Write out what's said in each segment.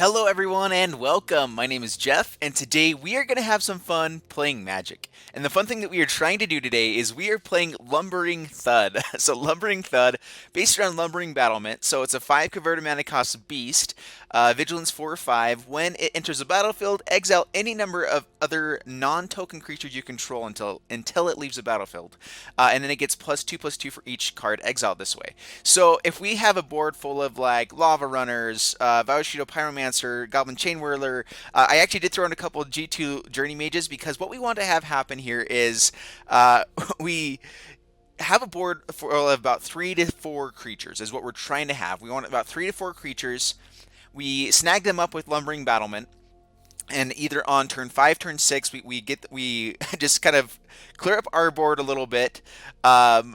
Hello everyone and welcome. My name is Jeff and today we are going to have some fun playing Magic. And the fun thing that we are trying to do today is we are playing Lumbering Thud. So Lumbering Thud based around Lumbering Battlement. So it's a 5 converted mana cost beast, Vigilance 4 or 5. When it enters the battlefield, exile any number of other non-token creatures you control until it leaves the battlefield. And then it gets +2/+2 for each card exiled this way. So if we have a board full of like Lava Runners, Vowshido Pyromancer, Goblin Chain Whirler, I actually did throw in a couple of G2 Journey Mages because what we want to have happen here is we have a board for about 3 to 4 creatures is what we're trying to have. We want about 3 to 4 creatures. We snag them up with Lumbering Battlement. And either on turn 5, turn 6, we just kind of clear up our board a little bit, and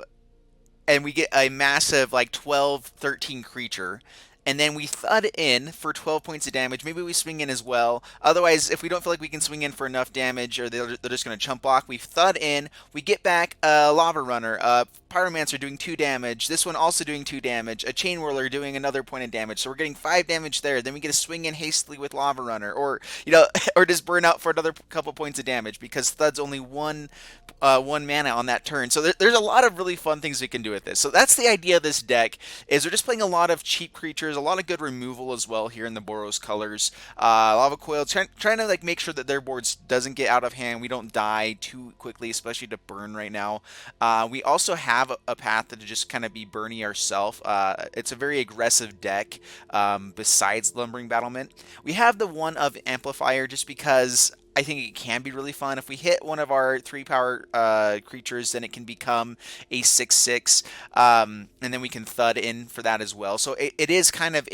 we get a massive like 12, 13 creature. And then we thud in for 12 points of damage. Maybe we swing in as well. Otherwise, if we don't feel like we can swing in for enough damage or they're just going to chump block, we thud in. We get back a Lava Runner, a Pyromancer doing 2 damage. This one also doing 2 damage. A Chain Whirler doing another point of damage. So we're getting 5 damage there. Then we get to swing in hastily with Lava Runner. Or, or just burn out for another couple points of damage because Thud's only one mana on that turn. So there's a lot of really fun things we can do with this. So that's the idea of this deck, is we're just playing a lot of cheap creatures, a lot of good removal as well here in the Boros colors. Lava Coil, trying to like make sure that their boards doesn't get out of hand. We don't die too quickly, especially to burn right now. We also have a path to just kind of be Bernie ourselves. It's a very aggressive deck besides Lumbering Battlement. We have the one of Amplifier just because I think it can be really fun. If we hit one of our 3-power creatures, then it can become a 6/6, and then we can thud in for that as well. So it is kind of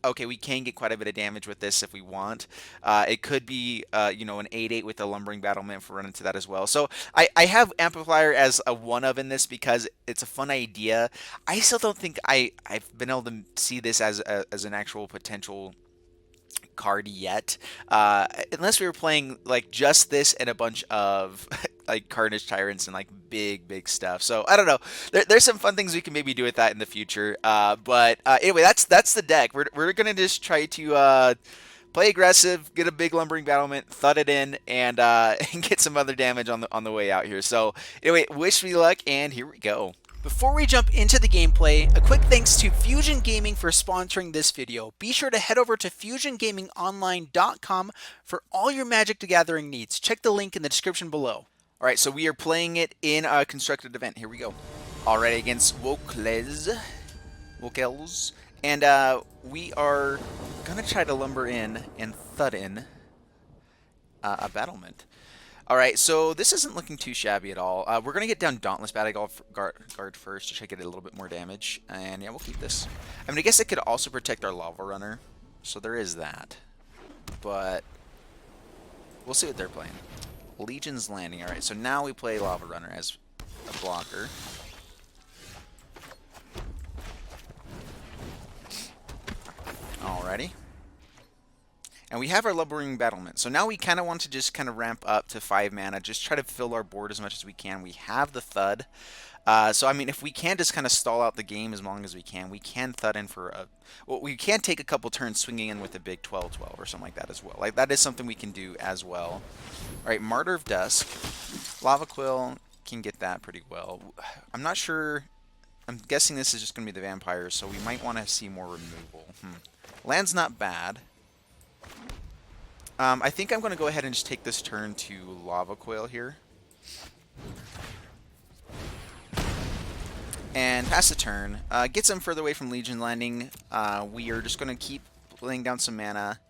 okay, we can get quite a bit of damage with this if we want. It could be, an 8/8 with the Lumbering Battlement if we run into that as well. So I have Amplifier as a one of in this because it's a fun idea. I still don't think I've been able to see this as an actual potential card yet, unless we were playing like just this and a bunch of like Carnage Tyrants and like big stuff. So I don't know. There's some fun things we can maybe do with that in the future. But anyway, that's the deck. We're gonna just try to play aggressive, get a big Lumbering Battlement, thud it in, and and get some other damage on the way out here. So anyway, wish me luck, and here we go. Before we jump into the gameplay, a quick thanks to Fusion Gaming for sponsoring this video. Be sure to head over to fusiongamingonline.com for all your Magic the Gathering needs. Check the link in the description below. Alright, so we are playing it in a constructed event. Here we go. Alright, against Wokels. And we are going to try to lumber in and thud in a Battlement. Alright, so this isn't looking too shabby at all. We're going to get down Dauntless Bodyguard first to try to get a little bit more damage. And yeah, we'll keep this. I mean, I guess it could also protect our Lava Runner. So there is that. But we'll see what they're playing. Legion's Landing. Alright, so now we play Lava Runner as a blocker. Alrighty. And we have our Lumbering Battlement. So now we kind of want to just kind of ramp up to 5 mana. Just try to fill our board as much as we can. We have the Thud. So, I mean, if we can just kind of stall out the game as long as we can thud in for a... Well, we can take a couple turns swinging in with a big 12/12 or something like that as well. Like, that is something we can do as well. Alright, Martyr of Dusk. Lava Quill can get that pretty well. I'm not sure... I'm guessing this is just going to be the Vampires, so we might want to see more removal. Land's not bad. I think I'm going to go ahead and just take this turn to Lava Coil here. And pass the turn. Get some further away from Legion Landing. We are just going to keep laying down some mana.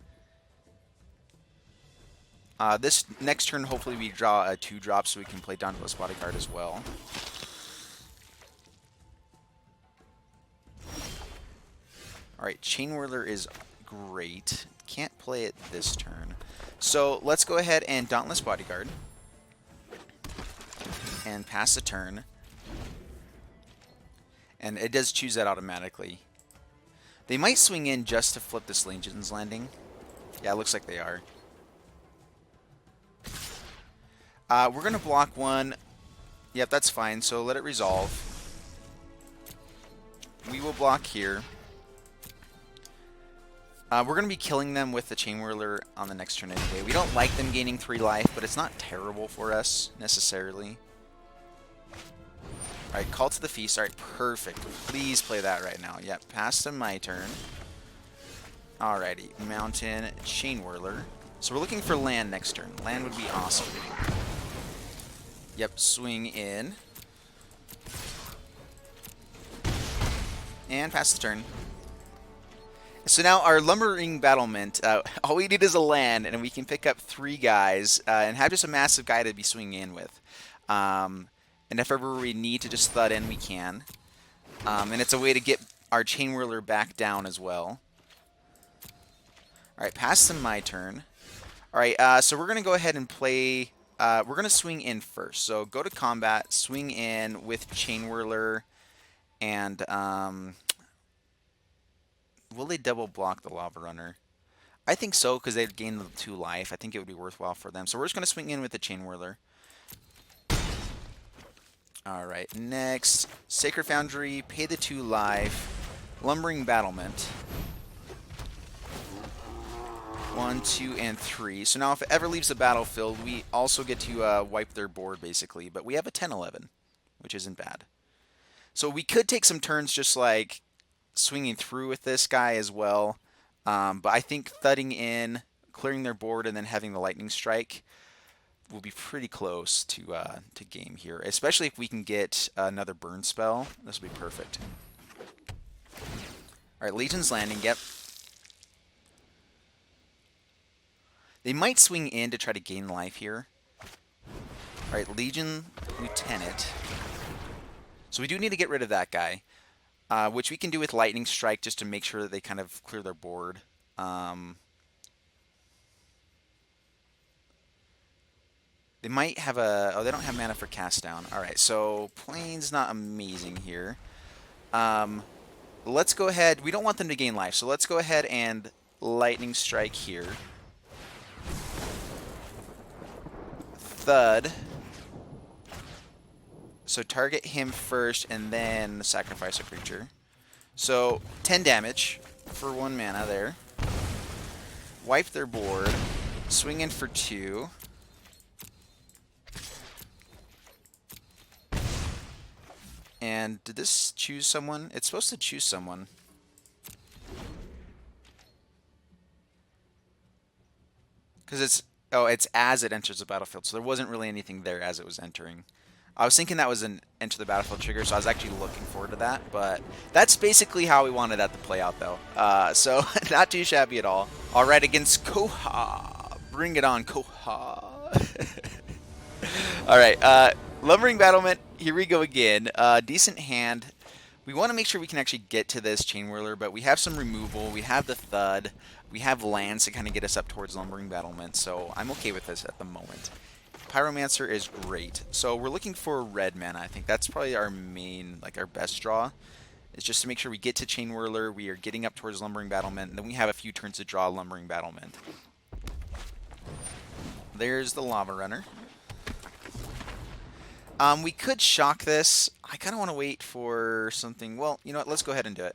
This next turn, hopefully we draw a 2-drop so we can play Dauntless Bodyguard as well. Alright, Chain Whirler is great. Can't play it this turn. So let's go ahead and Dauntless Bodyguard. And pass the turn. And it does choose that automatically. They might swing in just to flip this Legion's Landing. Yeah, it looks like they are. We're going to block one. Yep, that's fine. So let it resolve. We will block here. We're going to be killing them with the Chain Whirler on the next turn anyway. We don't like them gaining 3 life, but it's not terrible for us, necessarily. Alright, Call to the Feast. Alright, perfect. Please play that right now. Yep, pass to my turn. Alrighty, Mountain, Chain Whirler. So we're looking for land next turn. Land would be awesome. Yep, swing in. And pass the turn. So now our Lumbering Battlement, all we need is a land, and we can pick up 3 guys, and have just a massive guy to be swinging in with. And if ever we need to just Thud in, we can. And it's a way to get our Chain Whirler back down as well. Alright, pass to my turn. Alright, so we're going to go ahead and play... we're going to swing in first. So go to combat, swing in with Chain Whirler, and... will they double block the Lava Runner? I think so, because they'd gain the 2 life. I think it would be worthwhile for them. So we're just going to swing in with the Chain Whirler. Alright, next. Sacred Foundry, pay the 2 life. Lumbering Battlement. 1, 2, and 3. So now if it ever leaves the battlefield, we also get to wipe their board, basically. But we have a 10-11, which isn't bad. So we could take some turns just like swinging through with this guy as well. But I think thudding in, clearing their board, and then having the Lightning Strike will be pretty close to game here. Especially if we can get another burn spell. This will be perfect. Alright, Legion's Landing, yep. They might swing in to try to gain life here. Alright, Legion Lieutenant. So we do need to get rid of that guy. Which we can do with Lightning Strike just to make sure that they kind of clear their board. They might have a... Oh, they don't have mana for Cast Down. Alright, so Plane's not amazing here. Let's go ahead... We don't want them to gain life, so let's go ahead and Lightning Strike here. Thud. So target him first and then sacrifice a creature. So 10 damage for 1 mana there. Wipe their board. Swing in for 2. And did this choose someone? It's supposed to choose someone. Because it's... Oh, it's as it enters the battlefield. So there wasn't really anything there as it was entering. I was thinking that was an enter the battlefield trigger, so I was actually looking forward to that. But that's basically how we wanted that to play out, though. So not too shabby at all. All right, against Koha. Bring it on, Koha. All right, Lumbering Battlement. Here we go again. Decent hand. We want to make sure we can actually get to this Chain Whirler, but we have some removal. We have the Thud. We have lands to kind of get us up towards Lumbering Battlement, so I'm okay with this at the moment. Pyromancer is great. So we're looking for red mana. I think that's probably our main, like our best draw. It's just to make sure we get to Chain Whirler, we are getting up towards Lumbering Battlement, and then we have a few turns to draw Lumbering Battlement. There's the Lava Runner. We could shock this. I kind of want to wait for something. Well, you know what? Let's go ahead and do it.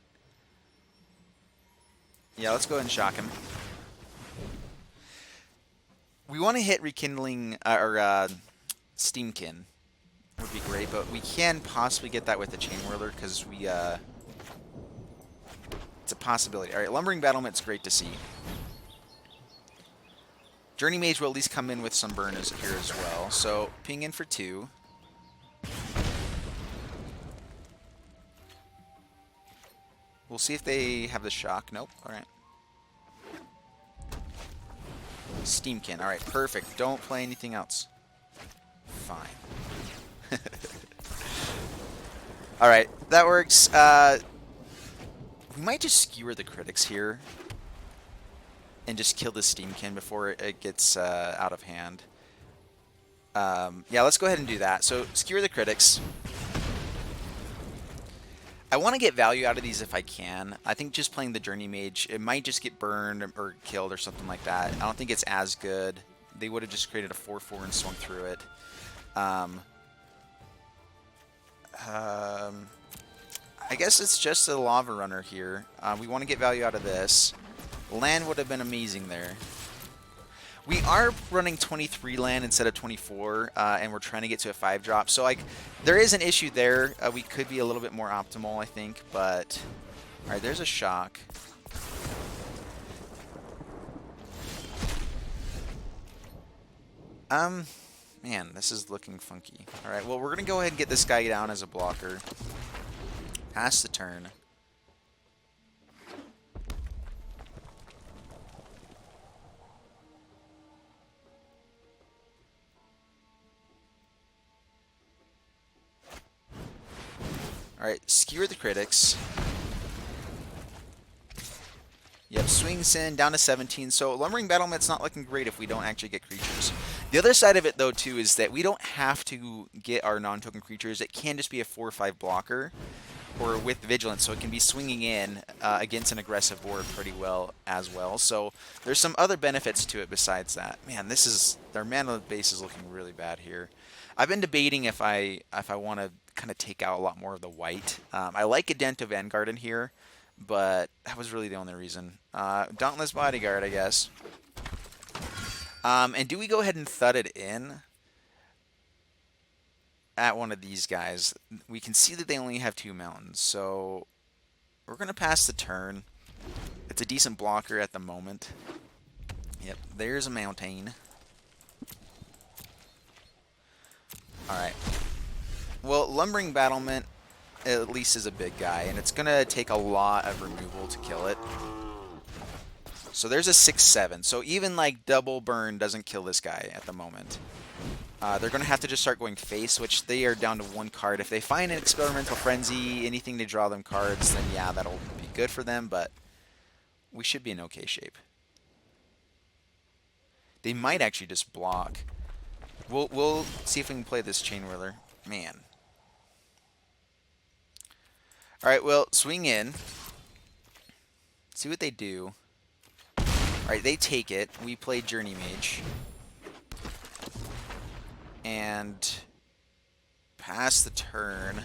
Yeah, let's go ahead and shock him. We want to hit Rekindling, or Steamkin. Would be great, but we can possibly get that with the Chain Whirler, because we, it's a possibility. Alright, Lumbering Battlement's great to see. Journey Mage will at least come in with some burn here as well. So, ping in for 2. We'll see if they have the shock. Nope. Alright. Steamkin. Alright, perfect. Don't play anything else. Fine. Alright, that works. We might just skewer the critics here. And just kill the Steamkin before it gets out of hand. Yeah, let's go ahead and do that. So, skewer the critics. I want to get value out of these if I can. I think just playing the Journey Mage, it might just get burned or killed or something like that. I don't think it's as good. They would have just created a 4/4 and swung through it. I guess it's just a Lava Runner here. We want to get value out of this. Land would have been amazing there. We are running 23 land instead of 24, and we're trying to get to a 5-drop. So, like, there is an issue there. We could be a little bit more optimal, I think, but... Alright, there's a shock. Man, this is looking funky. Alright, well, we're going to go ahead and get this guy down as a blocker. Pass the turn. Alright, skewer the critics. Yep, swings in, down to 17. So Lumbering Battlement's not looking great if we don't actually get creatures. The other side of it, though, too, is that we don't have to get our non-token creatures. It can just be a 4 or 5 blocker, or with Vigilance, so it can be swinging in against an aggressive board pretty well as well. So there's some other benefits to it besides that. Man, this is... Their mana base is looking really bad here. I've been debating if I want to kind of take out a lot more of the white. I like Adento Vanguard in here, but that was really the only reason. Dauntless Bodyguard, I guess. And do we go ahead and thud it in at one of these guys? We can see that they only have 2 mountains, so we're going to pass the turn. It's a decent blocker at the moment. Yep, there's a mountain. Alright. Well, Lumbering Battlement at least is a big guy, and it's going to take a lot of removal to kill it. So there's a 6/7. So even like double burn doesn't kill this guy at the moment. They're going to have to just start going face, which they are down to 1 card. If they find an Experimental Frenzy, anything to draw them cards, then yeah, that'll be good for them, but we should be in okay shape. They might actually just block. We'll see if we can play this Chain Whirler. Man. Alright, well, swing in. See what they do. Alright, they take it. We play Journey Mage. And pass the turn.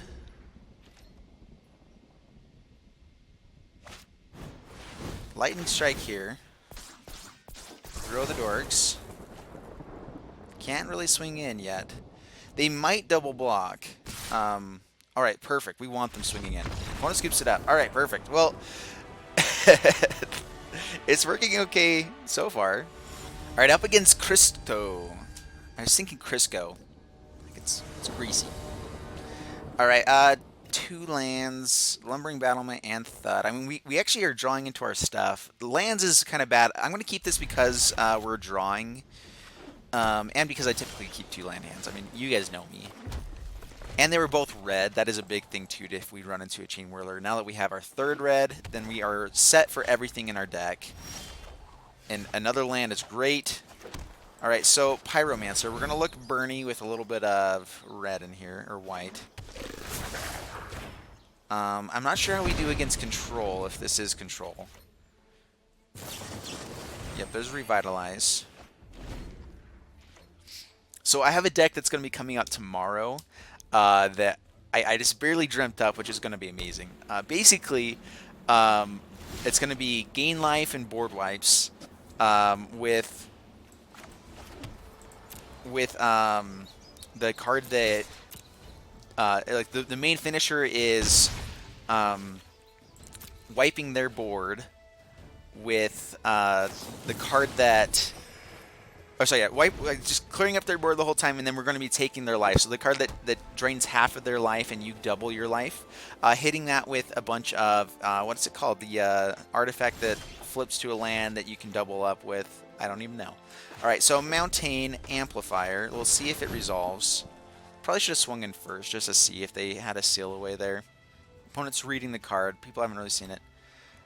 Lightning Strike here. Throw the Dorks. Can't really swing in yet. They might double block. Alright, perfect. We want them swinging in. Opponent scoops it up. Alright, perfect. Well, it's working okay so far. Alright, up against Crisco. I was thinking Crisco. It's greasy. Alright, 2 lands, Lumbering Battlement, and Thud. I mean, we actually are drawing into our stuff. Lands is kind of bad. I'm going to keep this because we're drawing. And because I typically keep 2 land hands. I mean, you guys know me. And they were both red. That is a big thing, too, if we run into a Chain Whirler. Now that we have our 3rd red, then we are set for everything in our deck. And another land is great. Alright, so Pyromancer. We're going to look Burny with a little bit of red in here, or white. I'm not sure how we do against Control, if this is Control. Yep, there's Revitalize. So I have a deck that's going to be coming out tomorrow that I just barely dreamt up, which is going to be amazing. Basically, it's going to be gain life and board wipes with the card that like the main finisher is wiping their board with the card that. Oh, sorry, yeah, just clearing up their board the whole time, and then we're going to be taking their life. So the card that drains half of their life and you double your life, hitting that with a bunch of, what's it called? The artifact that flips to a land that you can double up with. I don't even know. All right, so Mountain Amplifier. We'll see if it resolves. Probably should have swung in first just to see if they had a seal away there. Opponent's reading the card. People haven't really seen it.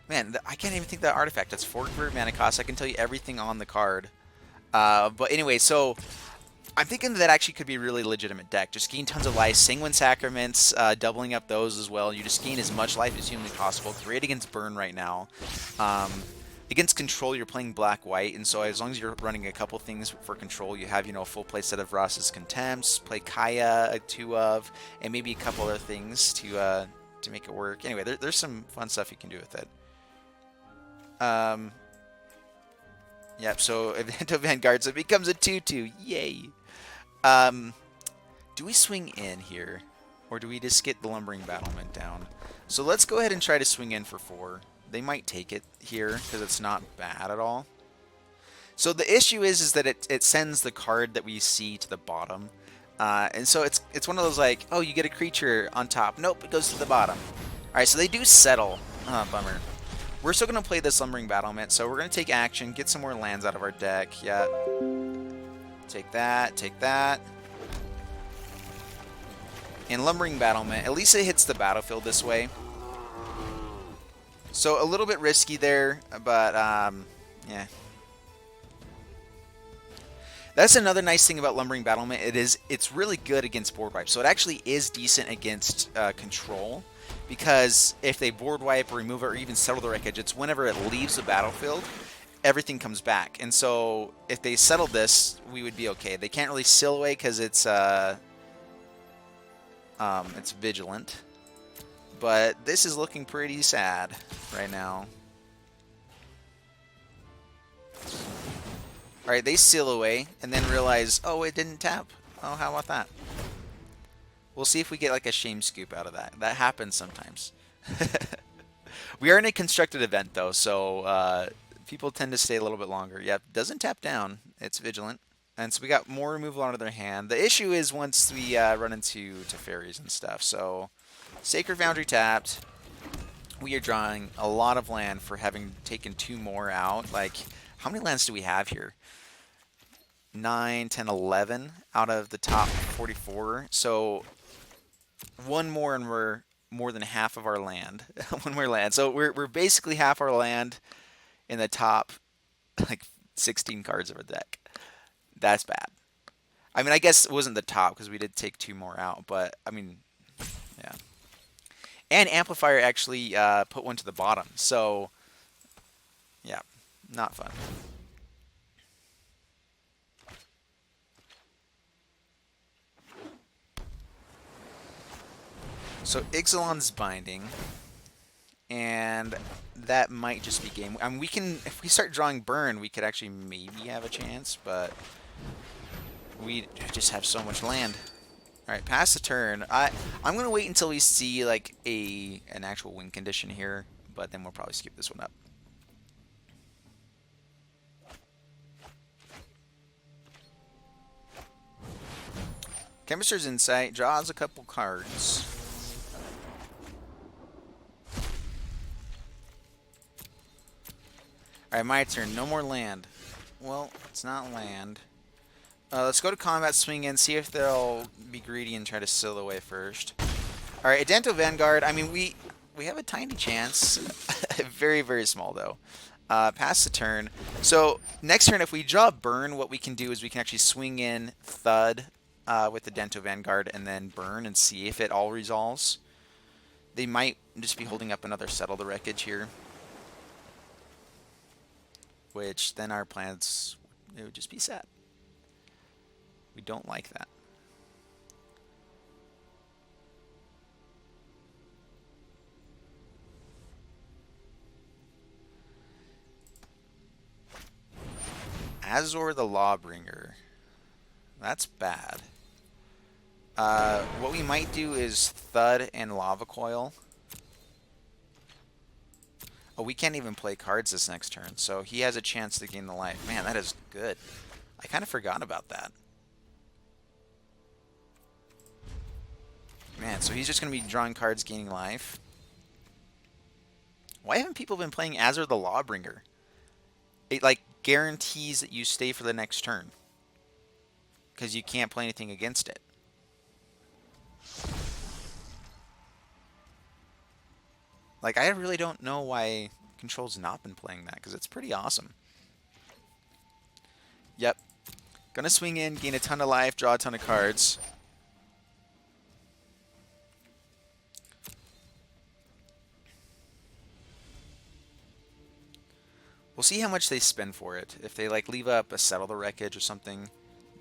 Man, I can't even think that artifact. That's 4 mana cost. I can tell you everything on the card. But anyway, so I'm thinking that actually could be a really legitimate deck. Just gain tons of life, Sanguine Sacraments, doubling up those as well. You just gain as much life as humanly possible. Great against Burn right now. Against Control, you're playing Black-White, and so as long as you're running a couple things for Control, you have, you know, a full play set of Ross's Contempts, play Kaya, 2 of, and maybe a couple other things to make it work. Anyway, there's some fun stuff you can do with it. Yep, so Evento Vanguard, so it becomes a 2/2. Yay! Um, do we swing in here? Or do we just get the Lumbering Battlement down? So let's go ahead and try to swing in for 4. They might take it here, because it's not bad at all. So the issue is that it sends the card that we see to the bottom. And so it's one of those like, oh, you get a creature on top. Nope, it goes to the bottom. Alright, so they do settle. Bummer. We're still going to play this Lumbering Battlement, so we're going to take action, get some more lands out of our deck. Yeah. Take that, take that. And Lumbering Battlement, at least it hits the battlefield this way. So a little bit risky there, but yeah. That's another nice thing about Lumbering Battlement. It's really good against board wipe. So it actually is decent against control. Because if they board wipe or remove it or even settle the wreckage, it's whenever it leaves the battlefield, everything comes back. And so if they settled this, we would be okay. They can't really seal away because it's vigilant. But this is looking pretty sad right now. Alright, they seal away and then realize, oh, it didn't tap. Oh, how about that? We'll see if we get like a shame scoop out of that. That happens sometimes. We are in a constructed event though, so people tend to stay a little bit longer. Yep, doesn't tap down. It's vigilant. And so we got more removal out of their hand. The issue is once we run into fairies and stuff. So Sacred Foundry tapped. We are drawing a lot of land for having taken 2 more out. Like, how many lands do we have here? 9, 10, 11 out of the top 44. So 1 more and we're more than half of our land. 1 more land. So we're basically half our land in the top like 16 cards of our deck. That's bad. I mean, I guess it wasn't the top because we did take 2 more out, but I mean, yeah. And Amplifier actually put 1 to the bottom. So yeah, not fun. So Ixalan's binding, and that might just be game. I mean, we can, if we start drawing burn, we could actually maybe have a chance, but we just have so much land. All right, pass the turn. I'm gonna wait until we see like an actual win condition here, but then we'll probably skip this one up. Chemist's Insight draws a couple cards. Alright, my turn. No more land. Well, it's not land. Let's go to combat, swing in, see if they'll be greedy and try to seal away first. Alright, Evento Vanguard. I mean, we have a tiny chance. Very, very small, though. Pass the turn. So, next turn, if we draw burn, what we can do is we can actually swing in Thud with the Evento Vanguard and then burn and see if it all resolves. They might just be holding up another Settle the Wreckage here. Which then our plans, it would just be sad. We don't like that. Azor the Lawbringer. That's bad. What we might do is Thud and Lava Coil. Oh, we can't even play cards this next turn, so he has a chance to gain the life. Man, that is good. I kind of forgot about that. Man, so he's just going to be drawing cards, gaining life. Why haven't people been playing Azor the Lawbringer? It, like, guarantees that you stay for the next turn. Because you can't play anything against it. Like, I really don't know why Control's not been playing that, because it's pretty awesome. Yep. Gonna swing in, gain a ton of life, draw a ton of cards. We'll see how much they spend for it. If they, like, leave up a Settle the Wreckage or something,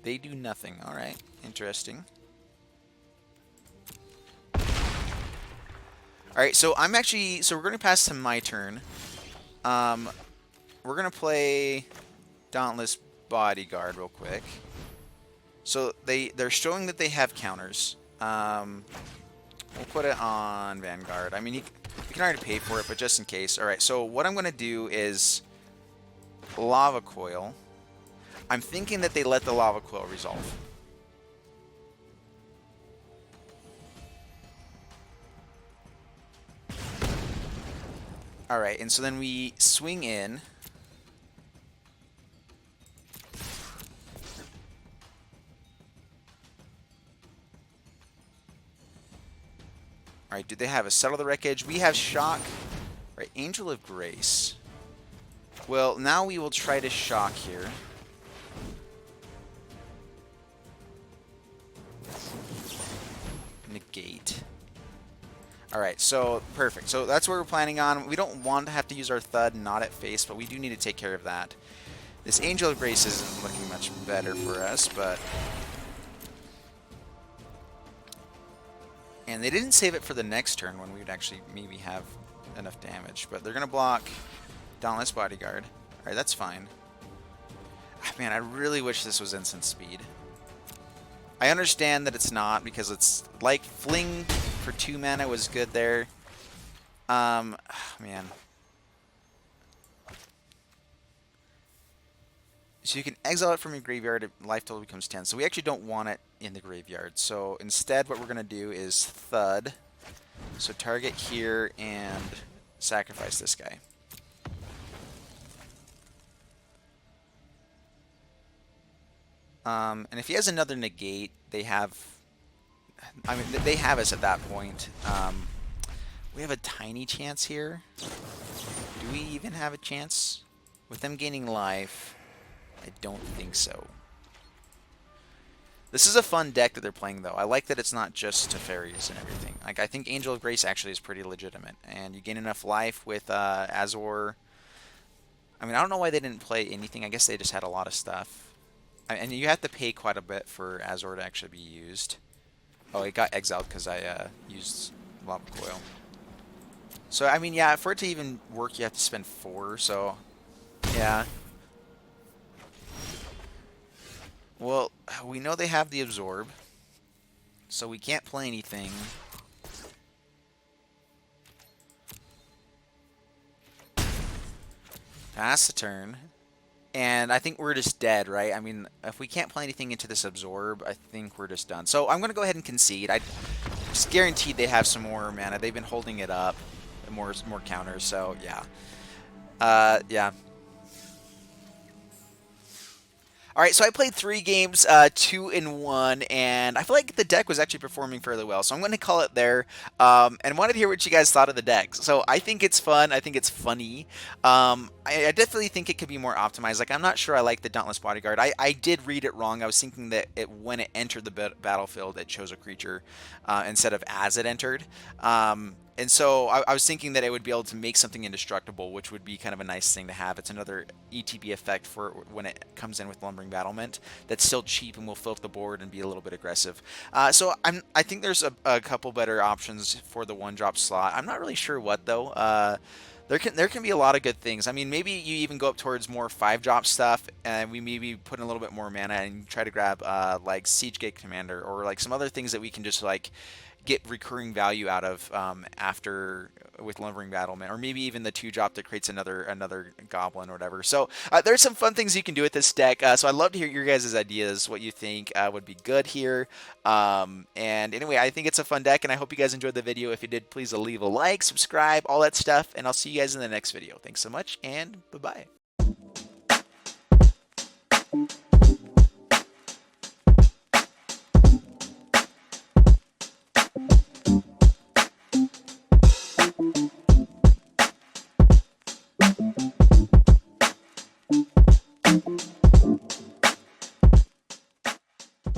they do nothing. Alright, interesting. Alright, so I'm actually... So we're going to pass to my turn. We're going to play Dauntless Bodyguard real quick. So they're showing that they have counters. We'll put it on Vanguard. I mean, you can already pay for it, but just in case. All right, so what I'm going to do is Lava Coil. I'm thinking that they let the Lava Coil resolve. All right, and so then we swing in. All right, do they have a Settle the Wreckage? We have Shock. All right, Angel of Grace. Well, now we will try to Shock here. Negate. Alright, so perfect. So that's what we're planning on. We don't want to have to use our Thud not at face, but we do need to take care of that. This Angel of Grace isn't looking much better for us, but... And they didn't save it for the next turn when we would actually maybe have enough damage. But they're going to block Dauntless Bodyguard. Alright, that's fine. Man, I really wish this was instant speed. I understand that it's not, because it's like Fling for 2 mana was good there. Man. So you can exile it from your graveyard, life total becomes 10. So we actually don't want it in the graveyard. So instead what we're going to do is Thud. So target here and sacrifice this guy. And if he has another negate, they have... I mean, they have us at that point. We have a tiny chance here. Do we even have a chance? With them gaining life, I don't think so. This is a fun deck that they're playing, though. I like that it's not just Teferis and everything. Like, I think Angel of Grace actually is pretty legitimate. And you gain enough life with Azor. I mean, I don't know why they didn't play anything. I guess they just had a lot of stuff. And you have to pay quite a bit for Azor to actually be used. Oh, it got exiled because I used Lava Coil. So, I mean, yeah, for it to even work, you have to spend 4, so... Yeah. Well, we know they have the Absorb. So we can't play anything. Pass the turn. And I think we're just dead, right? I mean, if we can't play anything into this Absorb, I think we're just done. So I'm going to go ahead and concede. I just guaranteed they have some more mana. They've been holding it up. More counters, so yeah. Yeah. Alright, so I played 3 games, 2 in 1, and I feel like the deck was actually performing fairly well, so I'm going to call it there, and wanted to hear what you guys thought of the deck. So I think it's fun, I think it's funny. I definitely think it could be more optimized. Like, I'm not sure I like the Dauntless Bodyguard. I did read it wrong. I was thinking that when it entered the battlefield, it chose a creature instead of as it entered. And so I was thinking that it would be able to make something indestructible, which would be kind of a nice thing to have. It's another ETB effect for when it comes in with Lumbering Battlement that's still cheap and will fill up the board and be a little bit aggressive. So I think there's a couple better options for the 1-drop slot. I'm not really sure what, though. There can be a lot of good things. I mean, maybe you even go up towards more 5-drop stuff, and we maybe put in a little bit more mana and try to grab like Siege Gate Commander or like some other things that we can just like get recurring value out of after with Lumbering Battlement, or maybe even the 2-drop that creates another goblin or whatever. So there's some fun things you can do with this deck. So I'd love to hear your guys' ideas, what you think would be good here. And anyway, I think it's a fun deck, and I hope you guys enjoyed the video. If you did, please leave a like, subscribe, all that stuff, and I'll see you guys in the next video. Thanks so much, and bye-bye.